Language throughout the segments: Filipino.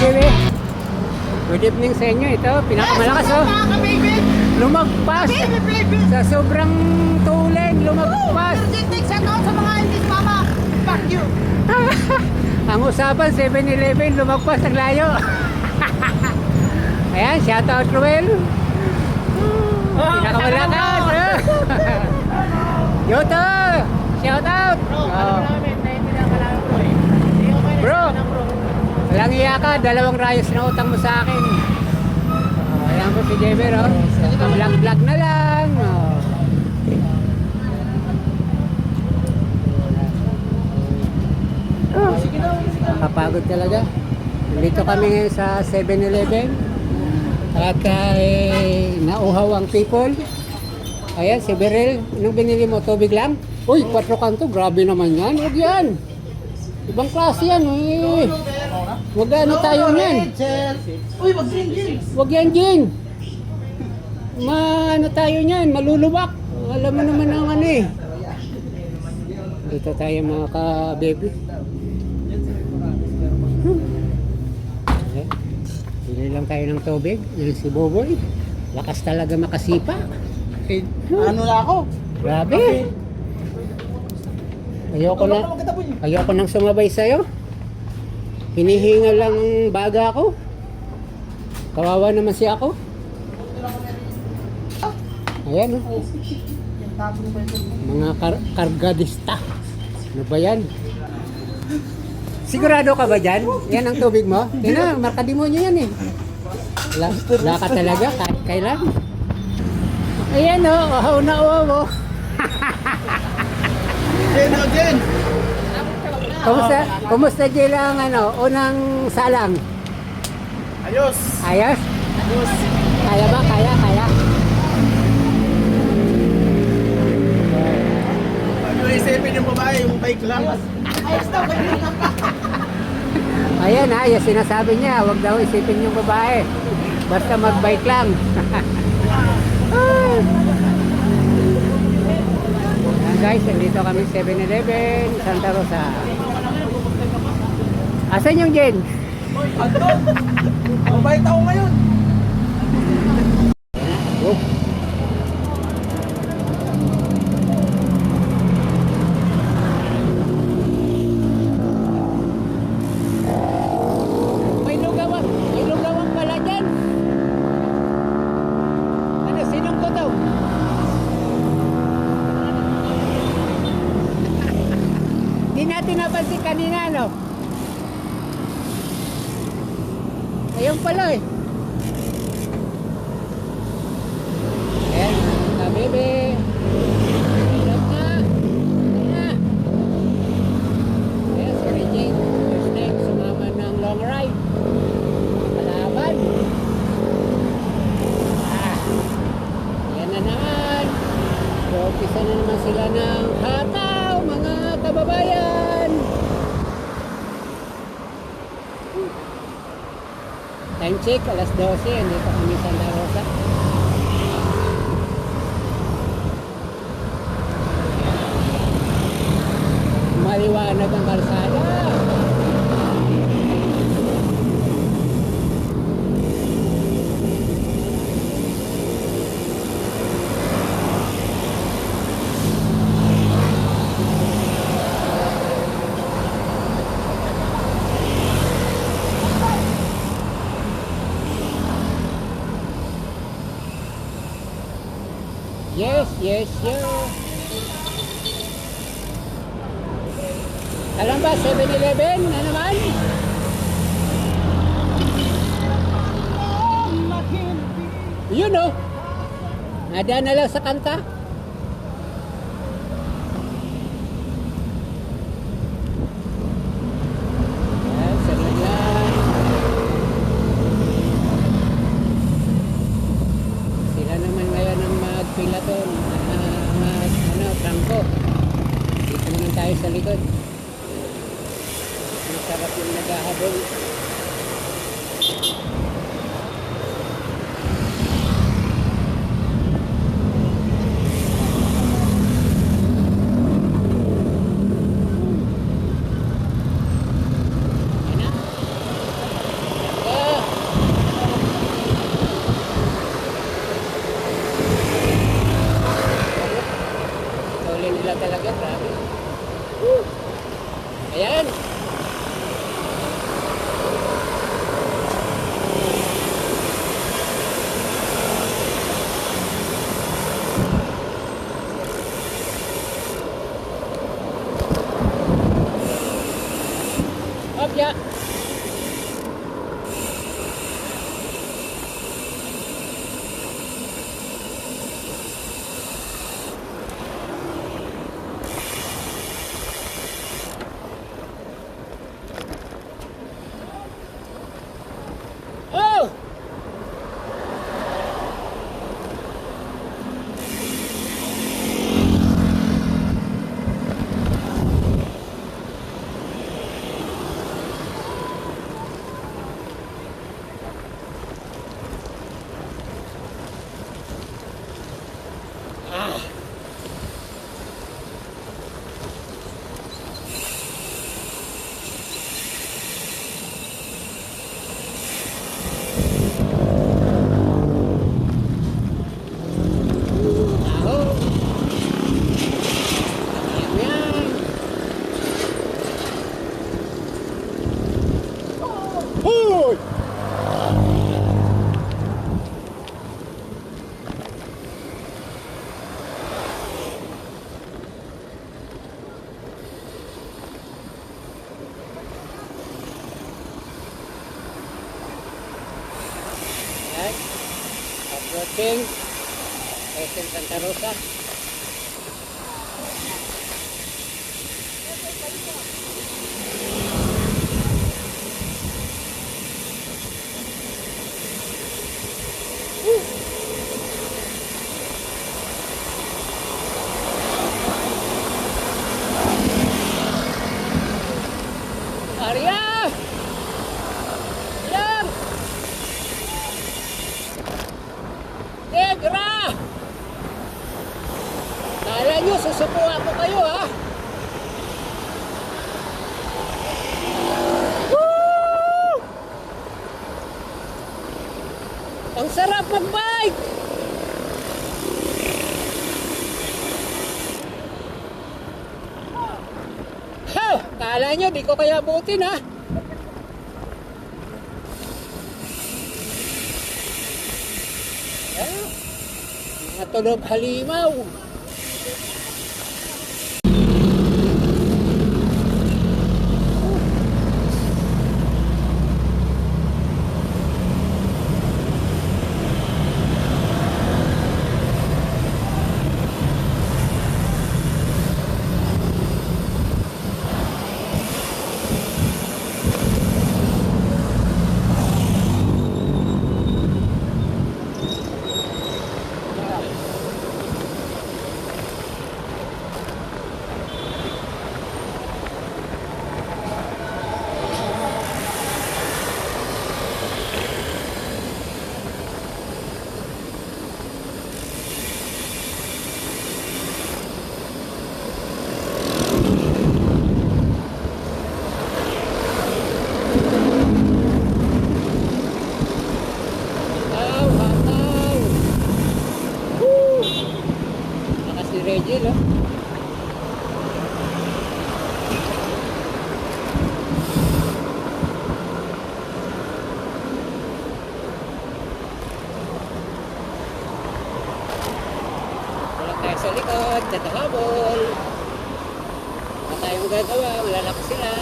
baby. Good evening sa inyo. Ito, pinakamalakas oh. Lumagpas. Sa sobrang tulen, lumagpas. Shout out sa mga hindi mama. Fuck you. Ang usapan, 7-Eleven, lumagpas ang layo. Ayan, shout out Ruel. Pinakamalakas. Yoto, shout out. Bro, walang iya ka, 2 rayos na utang mo sa akin. Ayan po si Jeber, oh. Vlog na lang. Kapagod talaga. Dito kami ngayon sa 7-Eleven. At nauhaw ang people. Ayan, si Beryl. Anong binili mo? Tubig lang? Uy, 4 kanto. Grabe naman yan. Huwag yan. Ibang klase yan. Huwag ano tayo yan. Uy, wag din gin. Huwag yan, Jing. Ano tayo yan? Maluluwak. Alam mo naman ang ano eh. Dito tayo mga ka-baby. Okay. Bili lang tayo ng tubig. Yan si Boboy. Lakas talaga makasipa. Ano na ako? Grabe. Ayoko nang sumabay sa'yo. Hinihingal lang ang baga ko. Kawawa naman si ako. Ayan oh. Mga kargadista. Ano ba yan? Sigurado ka ba dyan? Yan ang tubig mo? Tingnan, markademonyo yan eh. Wala ka talaga kahit kailan. Ayan o, uhaw na uhaw o. Jen. Kumusta Jill ang unang salang? Ayos. Ayos? Kaya ba? Kaya? Ano isipin yung babae, yung bike lang. Ayos daw. Ayan ha, yung sinasabi niya, huwag daw isipin yung babae. Basta mag-bike lang. Ayan guys, nandito kami 7-Eleven, Santa Rosa. Asan yung Jen? Andun. Mabait ako ngayon. Oh. May lugawan pala dyan. Ano, sinong ko to? Di natin napansin kanina, no? Ayun pala eh. Ayan, bebe. Ayan na. Ayan, si Regine. First time sumama ng long ride. Palaban. Ayan na naman. So, umpisa na naman sila ng hataw, mga kababayan. Time check, alas 12. Andito kami sa Santa Rosa. Maliwanag ang kalsada. Yes. Alam ba, 7-Eleven na naman? Yun oh. Nadaan na lang sa kanta. Ayan, sunod lang. Sila naman ngayon ang magpilaton. Franco. Dito naman tayo sa likod. Masarap yung naghahabol. Ayan. Opya. Oh! Ah. Aho. Ayan. Hoy! Ayan. Approaching SM Santa Rosa. Arya! Ilang! Negra! Kala nyo, susupuan ko kayo, ha? Woo! Ang sarap mag-bike! Ha! Kala nyo, di ko kaya butin, ha? Ah, mga tunog halimaw. Reggie, no? Wala tayo sa likod, tatahabol. Wala tayong magagawa, malalaki sila.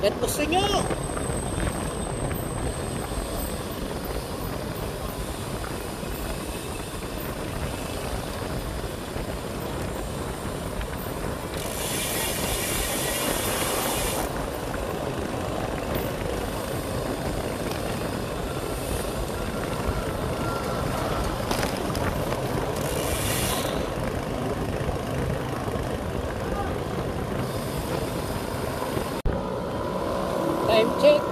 Hanggat gusto nyo. Time check.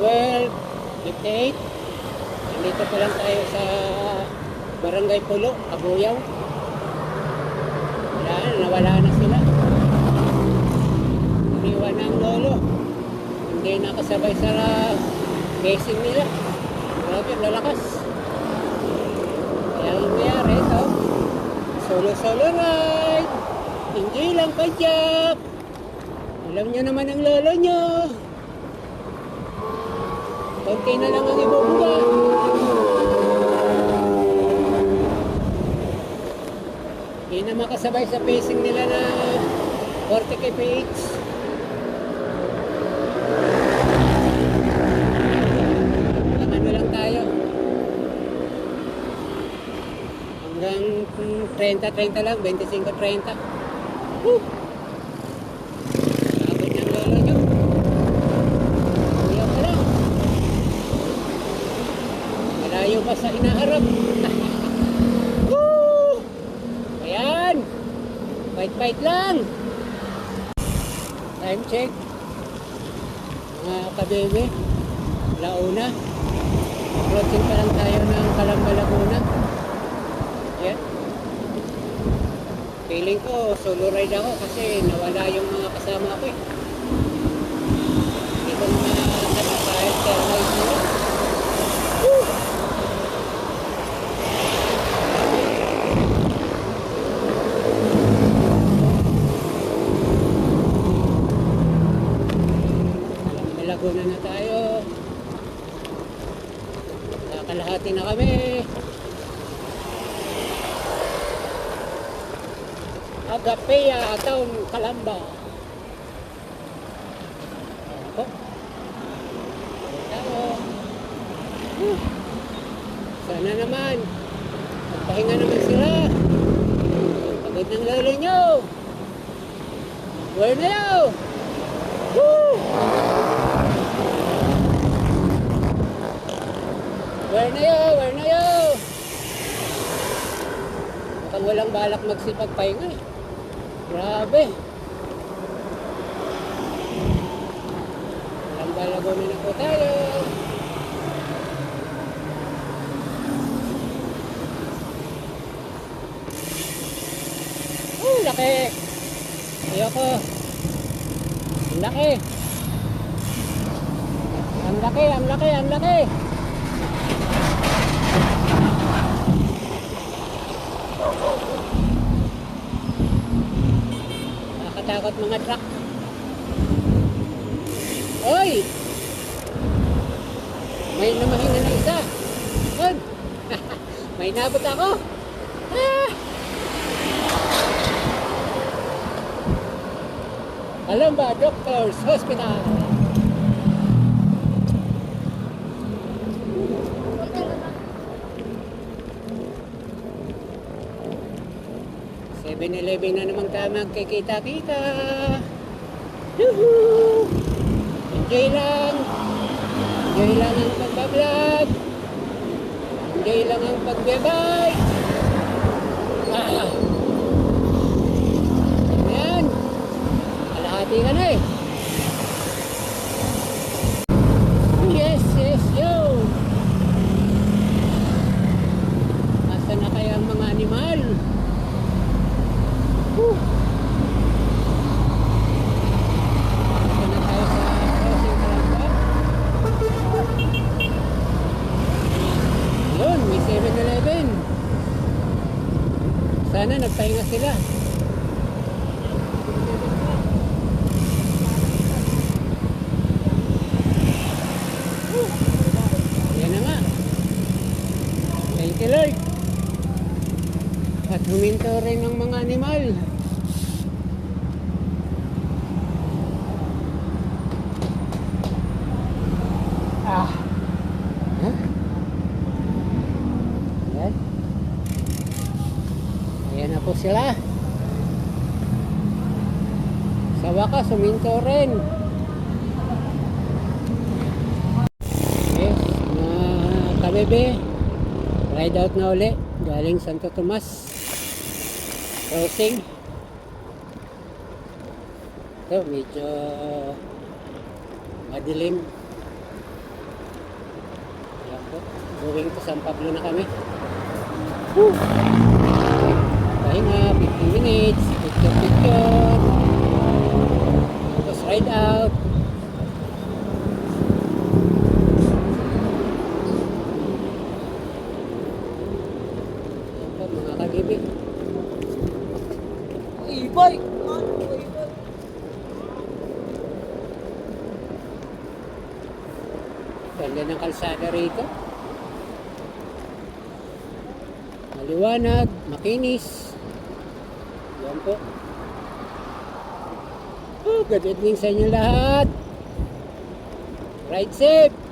12:58. Nandito pa lang tayo sa Barangay Pulo, Kabuyaw. Nawala na sila. Iniwan na ang lolo. Hindi nakasabay sa racing nila. Grabe, lalakas. Kaya ang nangyari ito, solo ride. Hindi lang padyak. Alam nyo naman ang lolo nyo. Konti na lang ang ibubuga. Hindi na makasabay sa pacing nila na 40 kph. Ano lang tayo. Hanggang 30 lang, 25-30. Woo! Abot ng lolo nyo. Ayaw pa lang. Malayo pa sa hinaharap. Woo! Ayan. Fight lang. Time check. Mga kabebe. Launa. Approaching pa lang tayo ng Calamba, Laguna. Ayan. Feeling ko solo ride ako kasi nawala yung mga kasama ko eh. Hindi ko mga kahit thermite nila. Woo! Laguna na tayo. Kakalahati na kami. Agapea, Town, Calamba. Ako. Tao. Sana naman. Magpahinga naman sila. Pagod ng lolo nyo. Where na yaw? Woo! Where na yaw? Where na yaw? Mukhang walang balak magsipagpahinga eh. Grabe. Walang balagon na po tayo. Laki. Ayoko. Ang laki. Ang laki, ang laki, ang laki. Nakakatakot mga truck. Oy! May namahinga na isa. Yun. May nabot ako. Ah! Alam ba, Doctors Hospital? Seven-Eleven na naman ka magkikita-kita. Yuhuu! Enjoy lang. Enjoy lang ang pagbablog. Enjoy lang ang pagbabike. Ah! Ayan. Kalahati ka na eh. Yes, yes, yo! Asa na kaya ang mga animal? Asa na tayo sa crossing Calamba? Yun, may 7-Eleven. Sana nagpahinga sila. Yan na nga. Thank you, Lord. At huminto rin ng mga animal. Ah. Huh? Ayan. Ayan na po sila. Sa wakas, huminto rin. Yes, mga kabebe. Ride out na uli. Galing Santo Tomas. Crossing. Ito, medyo madilim. Ayan po. Going to San Pablo na kami. Woo! Pahinga, 15 minutes. Picture. Tapos ride out. Ayan po, mga kagibig. E-bike! Ganda ng kalsada rito. Maliwanag, makinis. Yan po. Oh, good evening sa inyo lahat. Ride safe!